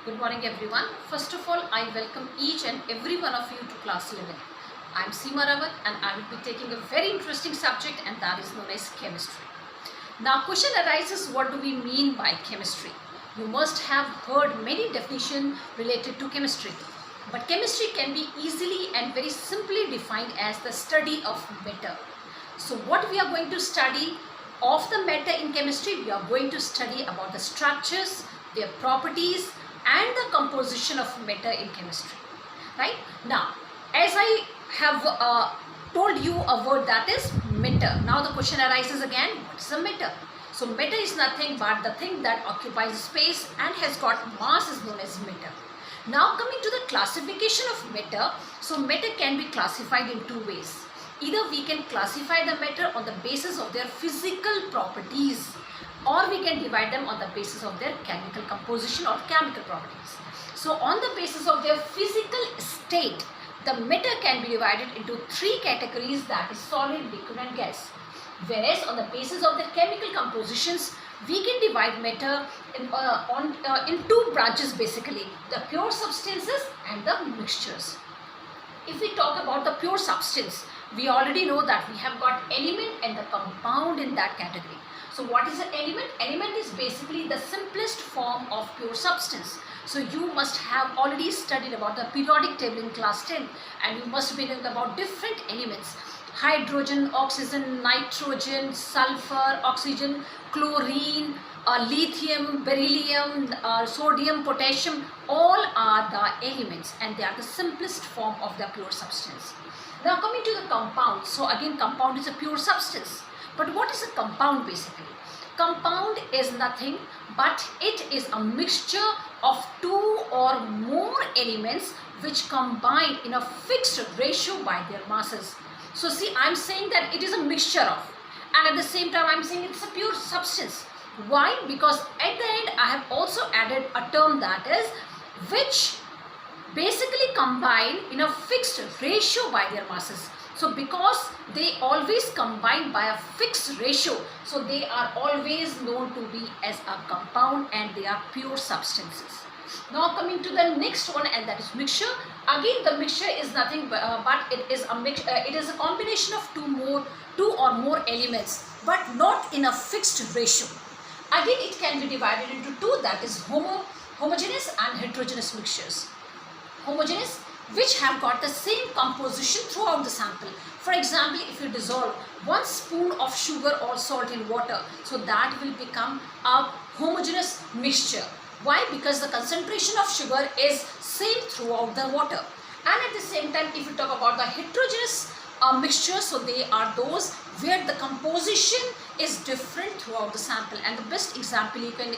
Good morning everyone. First of all, I welcome each and every one of you to class 11. I am Seema Rawat and I will be taking a very interesting subject, and that is known as chemistry. Now question arises, what do we mean by chemistry? You must have heard many definitions related to chemistry. But chemistry can be easily and very simply defined as the study of matter. So what we are going to study of the matter in chemistry, we are going to study about the structures, their properties and the composition of matter in chemistry. Right? Now, as I have told you a word, that is matter. Now the question arises again, what is a matter? So matter is nothing but the thing that occupies space and has got mass is known as matter. Now coming to the classification of matter, so matter can be classified in two ways. Either we can classify the matter on the basis of their physical properties, or we can divide them on the basis of their chemical composition or chemical properties. So on the basis of their physical state, the matter can be divided into three categories, that is solid, liquid and gas. Whereas on the basis of their chemical compositions, we can divide matter in two branches basically, the pure substances and the mixtures. If we talk about the pure substance, we already know that we have got element and the compound in that category. So what is an element? Element is basically the simplest form of pure substance. So you must have already studied about the periodic table in class 10, and you must be knowing about different elements. Hydrogen, oxygen, nitrogen, sulfur, oxygen, chlorine, lithium, beryllium, sodium, potassium, all are the elements and they are the simplest form of the pure substance. Now coming to the compound, so again compound is a pure substance. But what is a compound basically? Compound is nothing but it is a mixture of two or more elements which combine in a fixed ratio by their masses. So see, I am saying that it is a mixture of, and at the same time I am saying it's a pure substance. Why? Because at the end I have also added a term, that is which basically combine in a fixed ratio by their masses. So because they always combine by a fixed ratio, so they are always known to be as a compound and they are pure substances. Now coming to the next one, and that is mixture. Again the mixture is nothing but it is a combination of two or more elements, but not in a fixed ratio. Again it can be divided into two, that is homogeneous and heterogeneous mixtures. Homogeneous, which have got the same composition throughout the sample. For example, if you dissolve 1 spoon of sugar or salt in water, so that will become a homogeneous mixture. Why? Because the concentration of sugar is same throughout the water. And at the same time, if you talk about the heterogeneous mixtures, so they are those where the composition is different throughout the sample, and the best example you can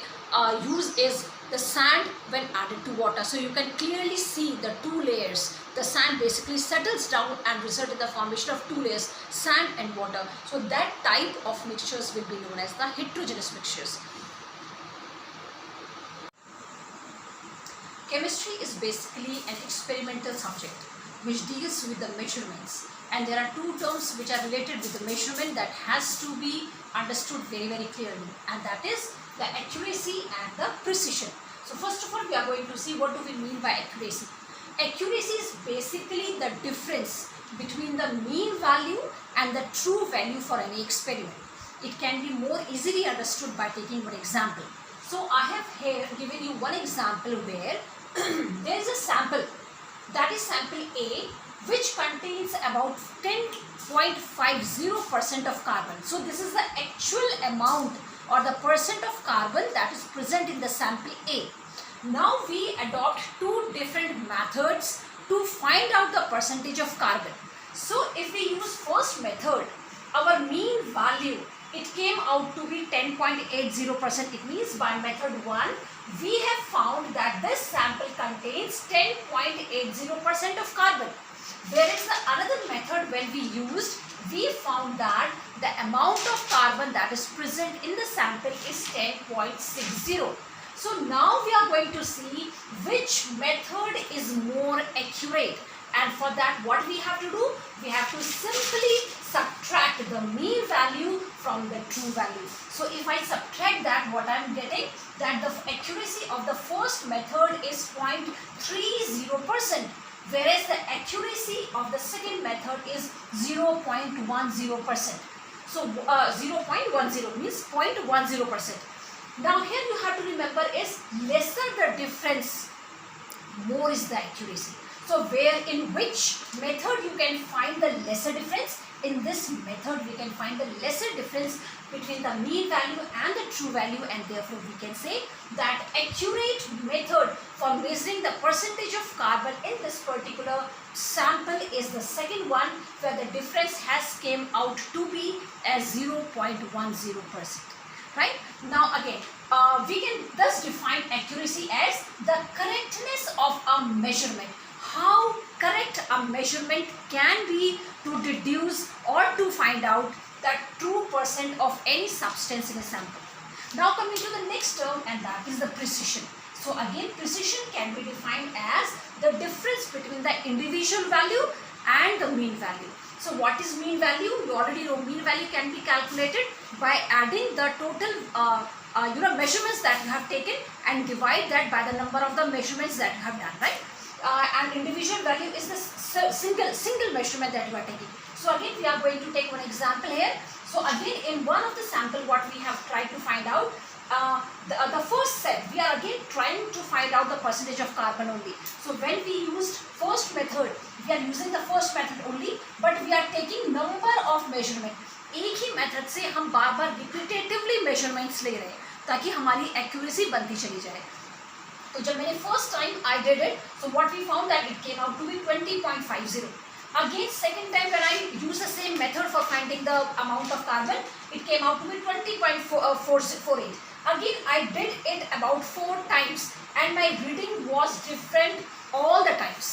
use is the sand when added to water. So you can clearly see the two layers. The sand basically settles down and results in the formation of two layers, sand and water. So that type of mixtures will be known as the heterogeneous mixtures. Chemistry is basically an experimental subject which deals with the measurements, and there are two terms which are related with the measurement that has to be understood very clearly, and that is the accuracy and the precision. So first of all, we are going to see what do we mean by accuracy. Accuracy is basically the difference between the mean value and the true value for any experiment. It can be more easily understood by taking one example. So I have here given you one example where there is a sample, that is sample A, which contains about 10.50% of carbon. So this is the actual amount or the percent of carbon that is present in the sample A. Now we adopt two different methods to find out the percentage of carbon. So if we use first method, our mean value, it came out to be 10.80%. It means by method 1, we have found that this sample contains 10.80% of carbon. Whereas the another method when we used, we found that the amount of carbon that is present in the sample is 10.60. So now we are going to see which method is more accurate, and for that what we have to do? We have to simply subtract the mean value from the true value. So if I subtract that, what I am getting? that the accuracy of the first method is 0.30%, whereas the accuracy of the second method is 0.10%. So 0.10 means 0.10%. Now here you have to remember is lesser the difference, more is the accuracy. So where in which method you can find the lesser difference? In this method we can find the lesser difference between the mean value and the true value, and therefore we can say that accurate method for measuring the percentage of carbon in this particular sample is the second one, where the difference has came out to be as 0.10%. Right? Now again, we can thus define accuracy as the correctness of a measurement. How correct a measurement can be to deduce or to find out the true percent of any substance in a sample. Now coming to the next term, and that is the precision. So again, precision can be defined as the difference between the individual value and the mean value. So what is mean value? You already know mean value can be calculated by adding the total measurements that you have taken and divide that by the number of the measurements that you have done, right? And individual value is the single measurement that you are taking. So again we are going to take one example here. So again in one of the sample what we have tried to find out, the first set we are again trying to find out the percentage of carbon only. So when we used first method, we are using the first method only, but we are taking number of measurement. एक ही method से हम बार बार repetitively measurements ले रहे हैं ताकि हमारी accuracy बनती चली जाए. तो जब मैंने first time I did it, so what we found that it came out to be 20.50. Again second time when I use the same method for finding the amount of carbon, it came out to be 20.448. Again I did it about 4 times and my reading was different all the times.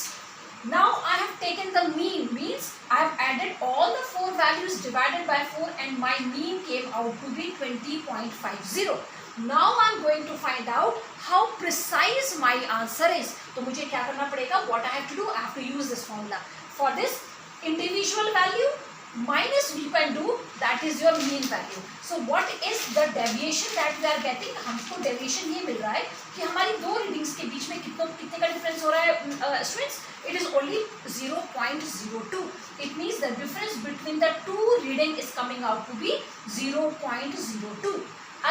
Now I have taken the mean, means I have added all the 4 values divided by 4 and my mean came out to be 20.50. Now I am going to find out how precise my answer is. तो मुझे क्या करना पड़ेगा? What I have to do? I have to use this formula. For this individual value minus we can do that is your mean value. So what is the deviation that we are getting? हमको deviation ये मिल रहा है कि हमारी दो readings के बीच में कितने का difference हो रहा है students? It is only 0.02. It means the difference between the two reading is coming out to be 0.02.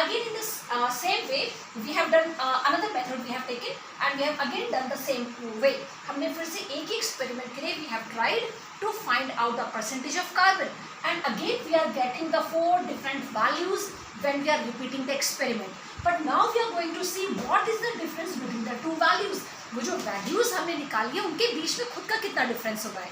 Again in this same way we have done another method we have taken and we have again done the same way. हमने फिर से एक ही experiment के लिए we have tried to find out the percentage of carbon and again we are getting the 4 different values when we are repeating the experiment. But now we are going to see what is the difference between the two values. वो जो values हमने निकाली है उनके बीच में खुद का कितना difference होगा है.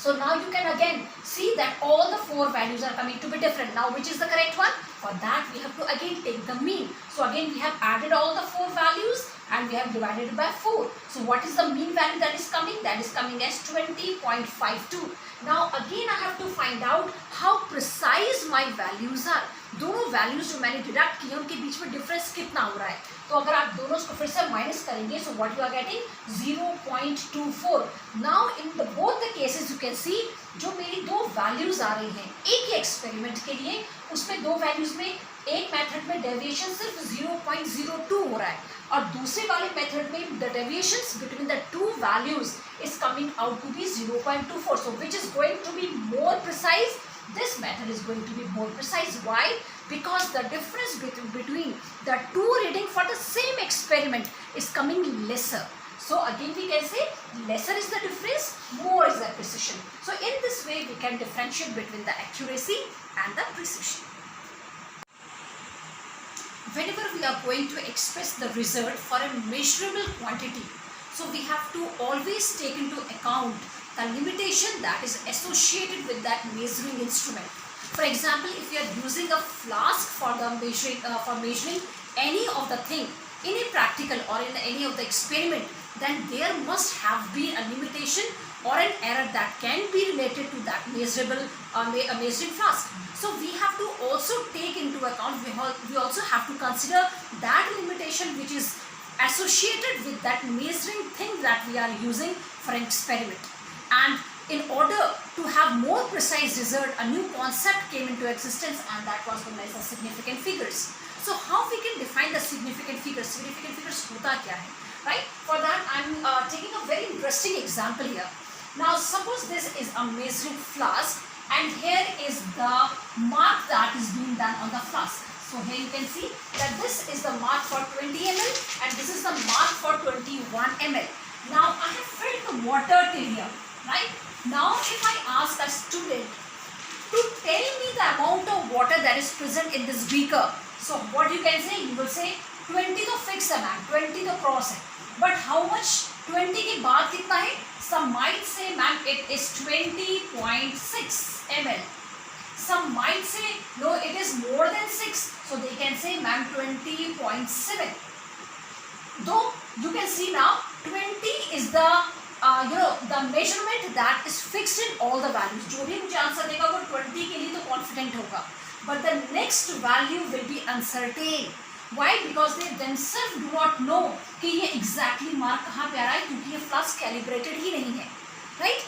So now you can again see that all the 4 values are coming to be different. Now which is the correct one? For that we have to again take the mean. So again we have added all the 4 values and we have divided it by 4. So what is the mean value that is coming? That is coming as 20.52. Now again I have to find out how precise my values are. दोनों values जो मैंने deduct किए उनके बीच में difference कितना हो रहा है. तो अगर आप दोनों को फिर से माइनस करेंगे so what you are getting 0.24. Now in the both the cases you can see जो मेरी दो values आ रही हैं एक ही एक्सपेरिमेंट के लिए, उसमें दो values में एक मेथड में डेविएशन सिर्फ 0.02 हो रहा है और दूसरे वाले मेथड में the deviations between the two values is coming out to be 0.24. So which is going to be more precise? This method is going to be more precise. Why? Because the difference between the two reading for the same experiment is coming lesser. So again we can say lesser is the difference, more is the precision. So in this way we can differentiate between the accuracy and the precision. Whenever we are going to express the result for a measurable quantity, so we have to always take into account the limitation that is associated with that measuring instrument. For example, if you are using a flask for the measuring any of the thing in a practical or in any of the experiment, then there must have been a limitation or an error that can be related to that measurable measuring flask. So we have to also take into account, we also have to consider that limitation which is associated with that measuring thing that we are using for an experiment. And in order to have more precise result, a new concept came into existence, and that was known as the significant figures. So how we can define the significant figures? Significant figures hota kya hai, right? For that I'm taking a very interesting example here. Now suppose this is a measuring flask, and here is the mark that is being done on the flask. So here you can see that this is the mark for 20 ml and this is the mark for 21 ml. Now I have filled the water till here, right? Now if I ask a student to tell me the amount of water that is present in this beaker, so what you can say? You will say 20 तो fix है ma'am, 20 तो cross है, but how much 20 के बाद कितना है? Some might say ma'am it is 20.6 ml. Some might say no, it is more than 6, so they can say ma'am 20.7. Though you can see now 20 is the the measurement that is fixed in all the values. जो भी मुझे answer देगा वो 20 के लिए तो confident होगा, but the next value will be uncertain. Why? Because they themselves do not know कि ये exactly mark कहाँ पे आ रहा है, क्योंकि ये flask calibrated ही नहीं है, right?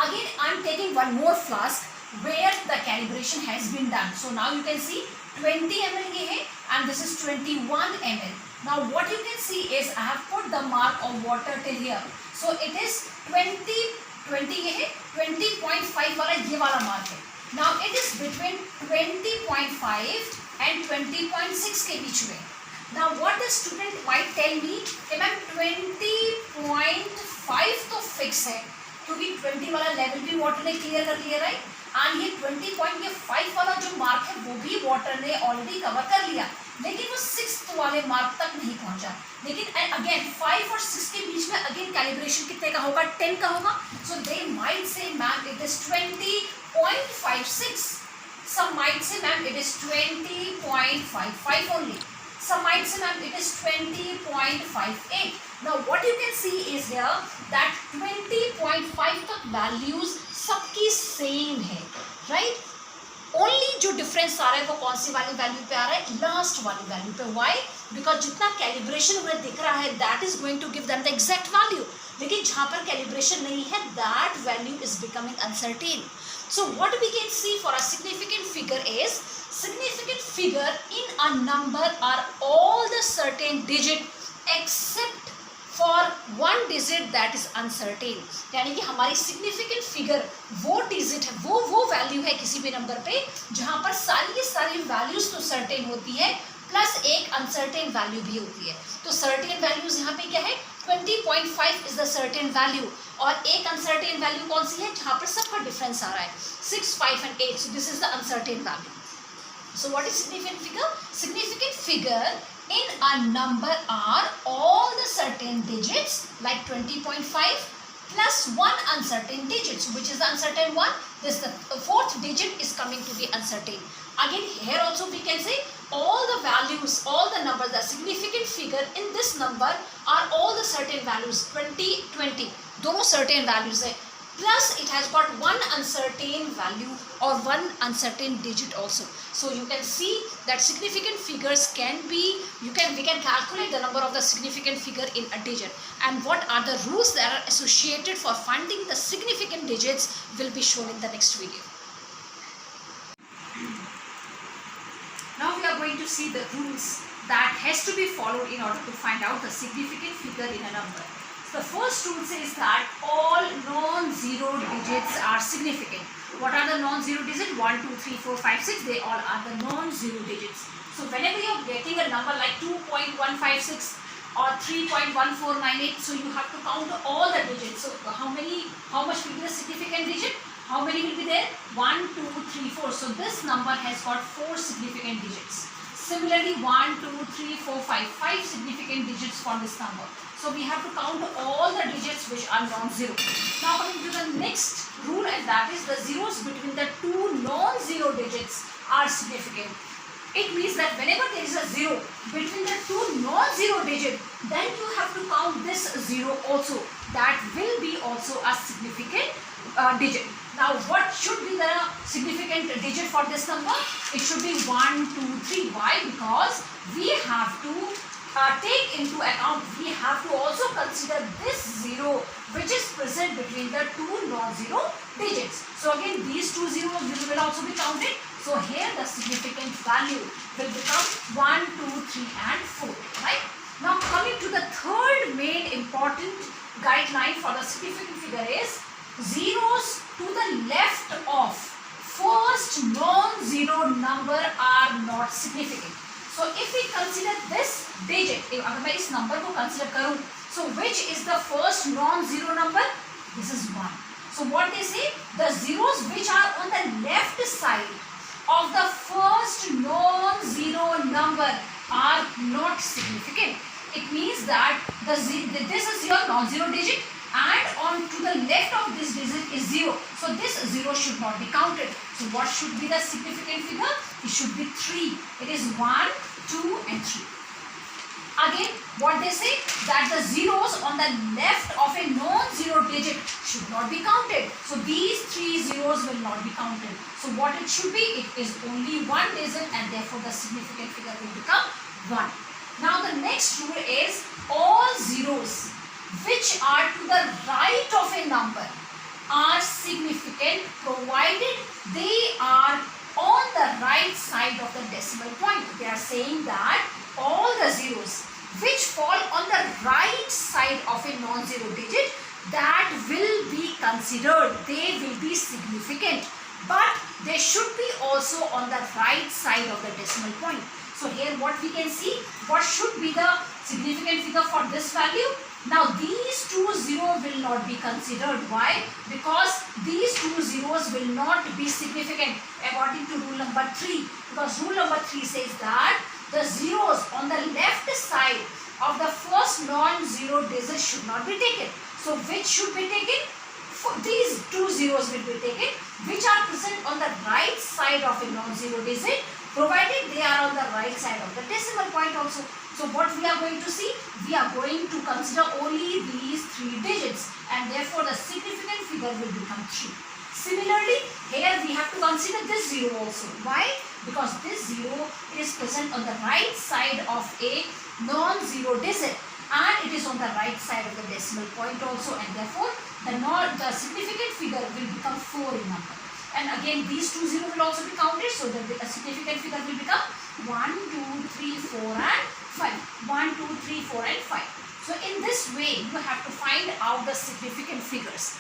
Again I am taking one more flask where the calibration has been done. So now you can see 20 ml ये है and this is 21 ml. Now what you can see is I have put the mark of water till here. So it is 20 ये है, 20.5 वाला ये वाला mark है. Now it is between 20.5 and 20.6 के बीच में. Now what the student might tell me कि ma'am 20.5 तो fix है, क्योंकि 20 वाला लेवल भी वाटर ने क्लियर कर लिया, राइट? एंड ये 20.5 वाला जो मार्क है वो भी वाटर ने ऑलरेडी कवर कर लिया, लेकिन वो 6th वाले मार्क तक नहीं पहुंचा. लेकिन अगेन 5 और 6 के बीच में अगेन कैलिब्रेशन कितने का होगा? 10 का होगा. So they might say ma'am it is 20.56. Some might say ma'am it is 20.55 only. Some might say ma'am it is 20.58. Now what you can see is here that 20.5 तक values सबकी same है, right? Only जो difference आ रहा है वो कौन सी वाली value पे आ रहा है? लास्ट वाली वैल्यू पे. व्हाई? बिकॉज जितना कैलिब्रेशन उन्हें दिख रहा है that is going to give them the exact value, लेकिन जहाँ पर कैलिब्रेशन नहीं है that value is becoming uncertain. So what we can see for a significant figure is, significant figure in a number are all the certain digit except for one digit that is uncertain. यानी कि हमारी significant figure वो digit है, वो value है किसी भी number पे जहाँ पर सारी values तो certain होती है प्लस एक uncertain value भी होती है. तो certain values यहाँ पे क्या है? 20.5 is the certain value और एक uncertain value कौन सी है? जहाँ पर सबका difference आ रहा है 6, 5 and 8. So this is the uncertain value. So what is significant figure? Significant figure in a number are all the certain digits like 20.5 plus one uncertain digit. So which is the uncertain one? This the fourth digit is coming to be uncertain. Again here also we can say all the values, all the numbers, the significant figure in this number are all the certain values. 20, 20 दोनों certain values है, plus it has got one uncertain value or one uncertain digit also. So you can see that significant figures can be, we can calculate the number of the significant figure in a digit, and what are the rules that are associated for finding the significant digits will be shown in the next video. Now we are going to see the rules that has to be followed in order to find out the significant figure in a number. The first rule says that all non-zero digits are significant. What are the non-zero digits? 1, 2, 3, 4, 5, 6. They all are the non-zero digits. So whenever you are getting a number like 2.156 or 3.1498, so you have to count all the digits. So how much will be the significant digit? How many will be there? 1, 2, 3, 4. So this number has got 4 significant digits. Similarly 1, 2, 3, 4, 5. 5 significant digits for this number. So we have to count all the digits which are non-zero. Now coming to the next rule, and that is the zeros between the two non-zero digits are significant. It means that whenever there is a zero between the two non-zero digits, then you have to count this zero also. That will be also a significant digit. Now what should be the significant digit for this number? It should be 1, 2, 3. Why? Because we have to take into account, we have to also consider this 0 which is present between the two non-zero digits. So again these two zeros will also be counted. So here the significant value will become 1, 2, 3 and 4. Right? Now coming to the third main important guideline for the significant figure is zeros to the left of first non-zero number are not significant. So if we consider this digit, अगर मैं इस number को consider करूँ, so which is the first non-zero number? This is 1. So what they say, the zeros which are on the left side of the first non-zero number are not significant. It means that this is your non-zero digit and on to the left of this digit is 0. So this 0 should not be counted. So what should be the significant figure? It should be 3. It is 1, 2 and 3. Again, what they say, that the zeros on the left of a non-zero digit should not be counted. So these 3 zeros will not be counted. So what it should be? It is only one digit and therefore the significant figure will become 1. Now the next rule is all zeros which are to the right of a number are significant provided they are on the right side of the decimal point. They are saying that all the zeros which fall on the right side of a non-zero digit, that will be considered, they will be significant, but they should be also on the right side of the decimal point. So here what we can see, what should be the significant figure for this value? Now these two zeros will not be considered. Why? Because these two zeros will not be significant according to rule number 3. Because rule number 3 says that the zeros on the left side of the first non-zero digit should not be taken. So which should be taken? These two zeros will be taken which are present on the right side of a non-zero digit, provided they are on the right side of the decimal point also. So what we are going to see? We are going to consider only these 3 digits and therefore the significant figure will become 3. Similarly, here we have to consider this 0 also. Why? Because this 0 is present on the right side of a non-zero digit and it is on the right side of the decimal point also, and therefore the significant figure will become 4 in number. And again these two zeros will also be counted, so that the significant figure will become 1, 2, 3, 4 and 5. 1, 2, 3, 4 and 5. So in this way you have to find out the significant figures.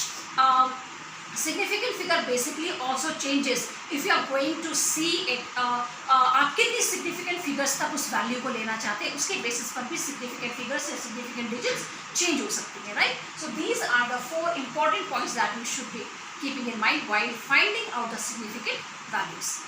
Significant figure basically also changes if you are going to see it. आप कितनी significant figures तक उस value को लेना चाहते हैं, उसके basis पर भी significant figures या significant digits change हो सकती हैं, right? So these are the 4 important points that you should be keeping in mind while finding out the significant values.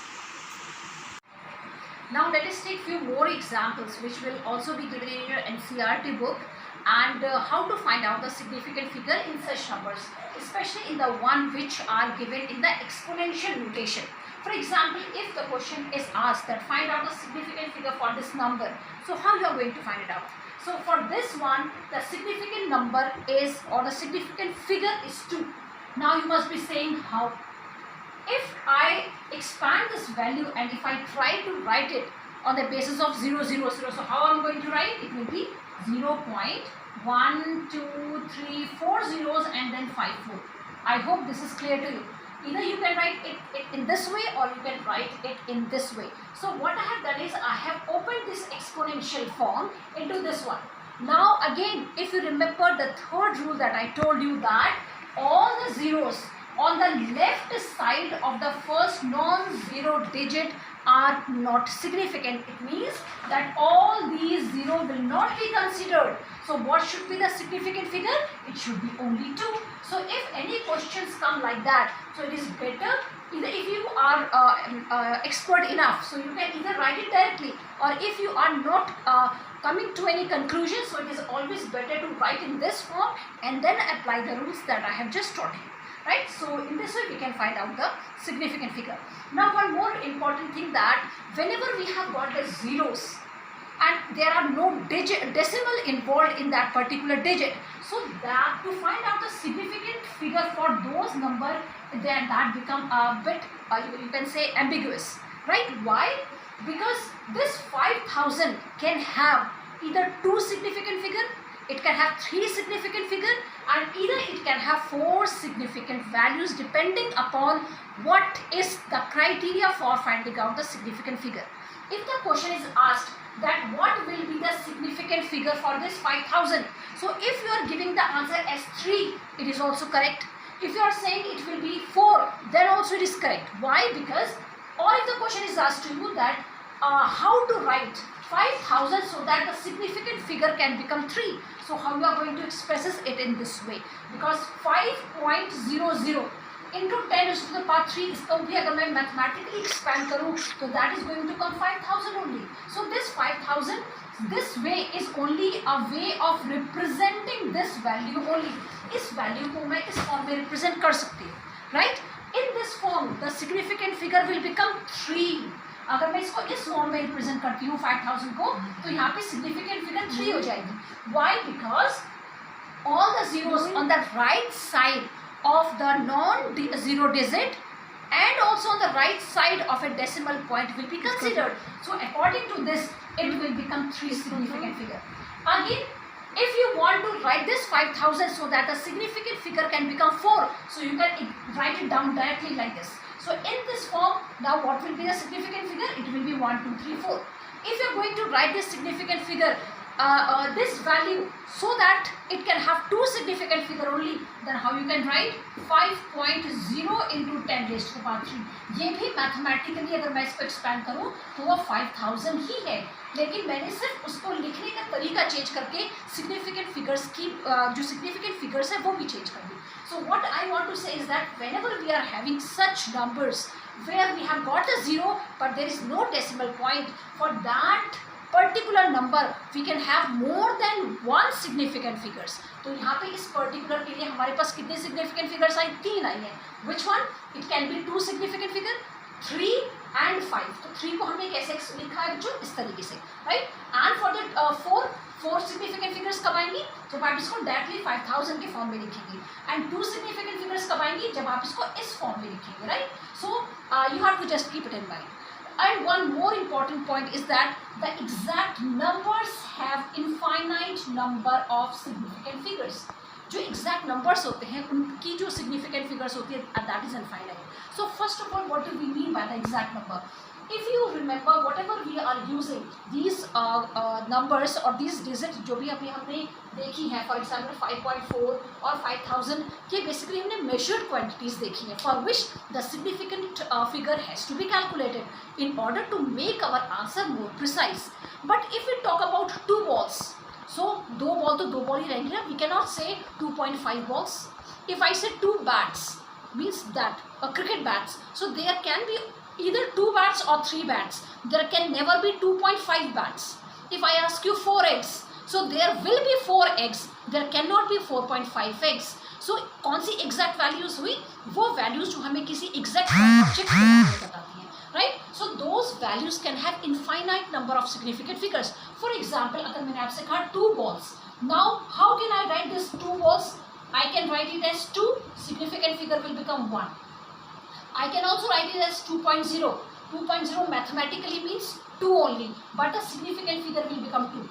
Now let us take few more examples which will also be given in your NCERT book, and how to find out the significant figure in such numbers, especially in the one which are given in the exponential notation. For example, if the question is asked that find out the significant figure for this number, so how you are going to find it out? So for this one, the significant number is, or the significant figure is 2. Now you must be saying how. If I expand this value and if I try to write it on the basis of 0, 0, 0, so how am I going to write? It will be 0.1, 2, 3, 4 zeros and then 5, 4. I hope this is clear to you. Either you can write it in this way or you can write it in this way. So what I have done is I have opened this exponential form into this one. Now again, if you remember the third rule that I told you, that all the zeros on the left side of the first non-zero digit are not significant. It means that all these 0 will not be considered. So what should be the significant figure? It should be only 2. So if any questions come like that, so it is better, either if you are expert enough, so you can either write it directly, or if you are not coming to any conclusion, so it is always better to write in this form and then apply the rules that I have just taught you. Right? So in this way we can find out the significant figure. Now one more important thing, that whenever we have got the zeros and there are no decimal involved in that particular digit, so that to find out the significant figure for those numbers, then that become a bit you can say ambiguous, right? Why? Because this 5000 can have either 2 significant figure, it can have 3 significant figure, and either it can have 4 significant values depending upon what is the criteria for finding out the significant figure. If the question is asked that what will be the significant figure for this 5000, so if you are giving the answer as 3, it is also correct. If you are saying it will be 4, then also it is correct. Why? Because, or if the question is asked to you that how to write 5000 so that the significant figure can become 3. So how you are going to express it in this way? Because 5.00 into 10 raised to the power 3, इसको भी अगर मैं mathematically expand करूँ तो that is going to come 5000 only. So this 5000, this way is only a way of representing this value only. इस value को मैं इस form में represent कर सकती हूँ, right? In this form, the significant figure will become 3. अगर मैं इसको इस फॉर्म में रिप्रेजेंट करती हूँ 5000 को, तो यहाँ पे सिग्निफिकेंट फिगर 3 हो जाएगी. Why? Because all the zeros on the right side of the non-zero digit and also on the right side of a decimal point will be considered. So according to this, it will become 3 significant figure. Again, if you want to write this 5000 so that the significant figure can become 4, so you can write it down directly like this. So in this form, now what will be the significant figure? It will be 1, 2, 3, 4. If you are going to write this significant figure, this value, so that it can have 2 significant figure only, then how you can write 5.0 into 10 raised to the power 3. ये भी mathematically अगर मैं इसको expand करूँ तो वो 5000 ही है, लेकिन मैंने सिर्फ उसको लिखने का तरीका चेंज करके significant figures की जो significant figures है वो भी चेंज कर दी. So what I want to say is that whenever we are having such numbers where we have got a 0 but there is no decimal point, for that particular number we can have more than 1 significant figures. तो यहाँ पे इस particular के लिए हमारे पास कितने significant figures आई? 3 आई हैं. Which one? It can be 2 significant figure, 3 and 5. तो 3 को हमने कैसे लिखा है बच्चों? इस तरीके से, right? And for the 4 significant figures कब आएंगी? जब आप इसको directly 5000 के फॉर्म में लिखेंगे. And 2 significant figures कब आएंगी? जब आप इसको इस फॉर्म में लिखेंगे, right? So you have to just keep it in mind. And one more important point is that the exact numbers have infinite number of significant figures. जो exact numbers होते हैं उनकी जो significant figures होती है that is infinite. So first of all, what do we mean by the exact number? If you remember, whatever we are using these numbers or these digits जो भी अभी हमने देखी हैं, for example 5.4 और 5000, ये basically हमने measured quantities देखी हैं for which the significant figure has to be calculated in order to make our answer more precise. But if we talk about 2 balls, so 2 ball तो 2 ball ही रहेंगे ना, we cannot say 2.5 balls. If I say 2 bats, means that cricket bats, so there can be either 2 bats or 3 bats. There can never be 2.5 bats. If I ask you 4 eggs, so there will be 4 eggs. There cannot be 4.5 eggs. So कौन सी exact values हुई? वो values जो हमें किसी exact object के बारे में बताती हैं, right? So those values can have infinite number of significant figures. For example, अगर मैंने आपसे कहा 2 balls. Now how can I write this 2 balls? I can write it as 2. Significant figure will become 1. I can also write it as 2.0. 2.0 mathematically means 2 only, but the significant figure will become 2.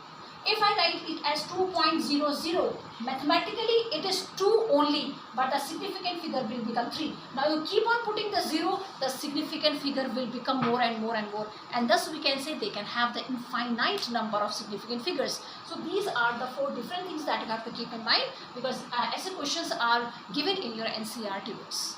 If I write it as 2.00, mathematically it is 2 only, but the significant figure will become 3. Now you keep on putting the 0, the significant figure will become more and more and more, and thus we can say they can have the infinite number of significant figures. So these are the 4 different things that you have to keep in mind, because essay questions are given in your NCERT books.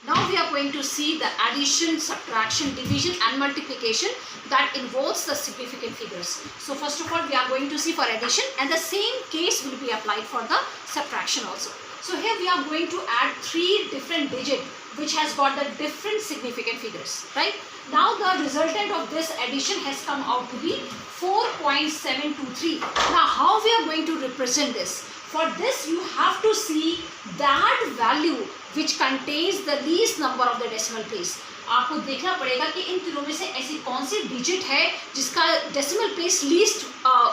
Now we are going to see the addition, subtraction, division and multiplication that involves the significant figures. So first of all, we are going to see for addition, and the same case will be applied for the subtraction also. So here we are going to add 3 different digits which has got the different significant figures, right? Now the resultant of this addition has come out to be 4.723. Now how we are going to represent this? For this you have to see that value which contains the least number of the decimal place. आपको देखना पड़ेगा कि इन तीनों में से ऐसी कौन सी digit है जिसका decimal place least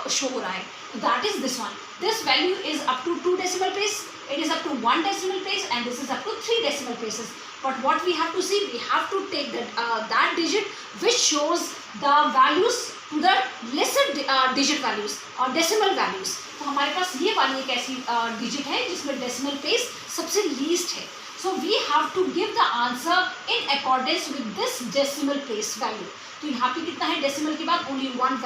शो हो रहा है. That is this one. This value is up to 2 decimal place, it is up to 1 decimal place, and this is up to 3 decimal places. But what we have to see, we have to take that digit which shows the values to the lesser digit values or decimal values. तो हमारे पास ये वाली एक ऐसी digit है जिसमें decimal place सबसे least है. So we have to give the answer in accordance with this decimal place value. तो यहाँ पे कितना है decimal के बाद only one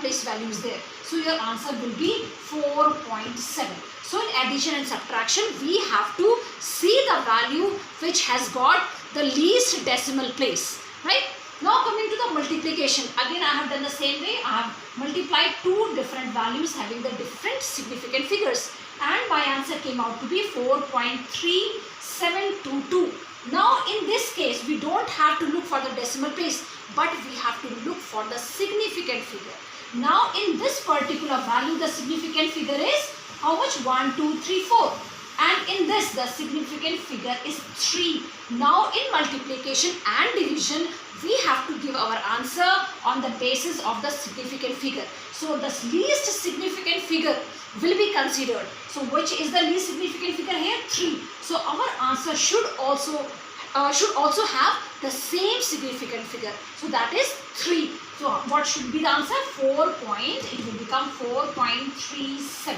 place value is there. So your answer will be 4.7. So in addition and subtraction we have to see the value which has got the least decimal place, right? Now coming to the multiplication, again I have done the same way. I have multiplied two different values having the different significant figures and my answer came out to be 4.3722. Now in this case we don't have to look for the decimal place but we have to look for the significant figure. Now in this particular value the significant figure is how much? 1, 2, 3, 4. And in this the significant figure is 3. Now in multiplication and division we have to give our answer on the basis of the significant figure. So the least significant figure will be considered. So which is the least significant figure here? 3. So our answer should also have the same significant figure. So that is 3. So what should be the answer? 4. It will become 4.37.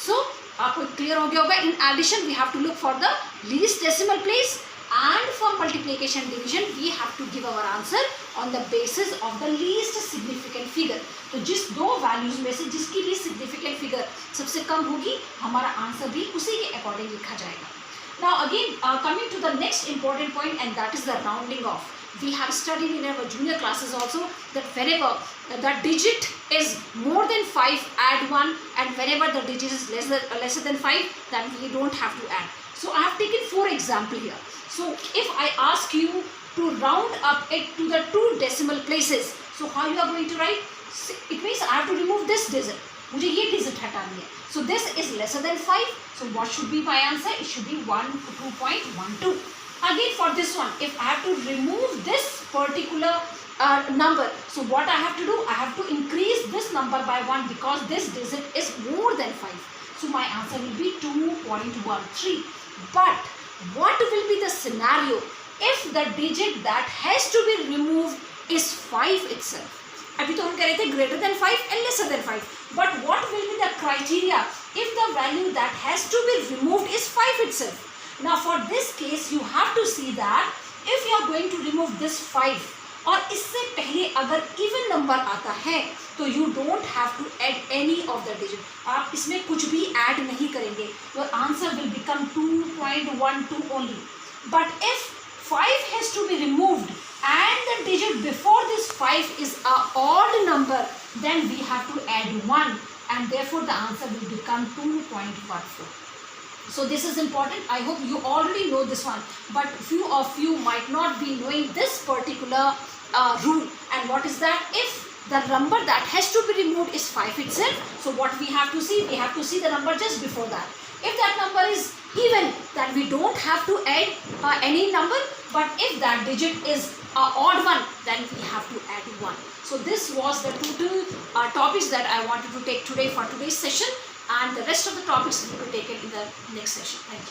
So आपको clear हो गया होगा. In addition we have to look for the least decimal place and for multiplication division we have to give our answer on the basis of the least significant figure. तो जिस दो values में से जिसकी least significant figure सबसे कम होगी हमारा answer भी उसी के अकॉर्डिंग लिखा जाएगा. Now again coming to the next important point and that is the rounding off. We have studied in our junior classes also that whenever the digit is more than 5 add 1 and whenever the digit is lesser than 5 then we don't have to add. So I have taken 4 examples here. So if I ask you to round up it to the 2 decimal places, so how you are going to write? It means I have to remove this digit. मुझे ये digit हटानी है. So this is lesser than 5. So what should be my answer? It should be 2.12. Again for this one, if I have to remove this particular number, so what I have to do? I have to increase this number by 1 because this digit is more than 5. So my answer will be 2.13. But what will be the scenario if the digit that has to be removed is 5 itself? अभी तो हम कह रहे थे greater than 5 and lesser than 5. But what will be the criteria if the value that has to be removed is 5 itself? Now for this case you have to see that if you are going to remove this 5 और इससे पहले अगर even number आता है तो you don't have to add any of the digit. आप इसमें कुछ भी add नहीं करेंगे. Your answer will become 2.12 only. But if 5 has to be removed and the digit before this 5 is an odd number, then we have to add 1 and therefore the answer will become 2.14. So this is important. I hope you already know this one, but few of you might not be knowing this particular rule. And what is that? If the number that has to be removed is 5 itself, so what we have to see? We have to see the number just before that. If that number is even, then we don't have to add any number. But if that digit is an odd one, then we have to add 1. So this was the total topics that I wanted to take today for today's session. And the rest of the topics will be taken in the next session. Thank you.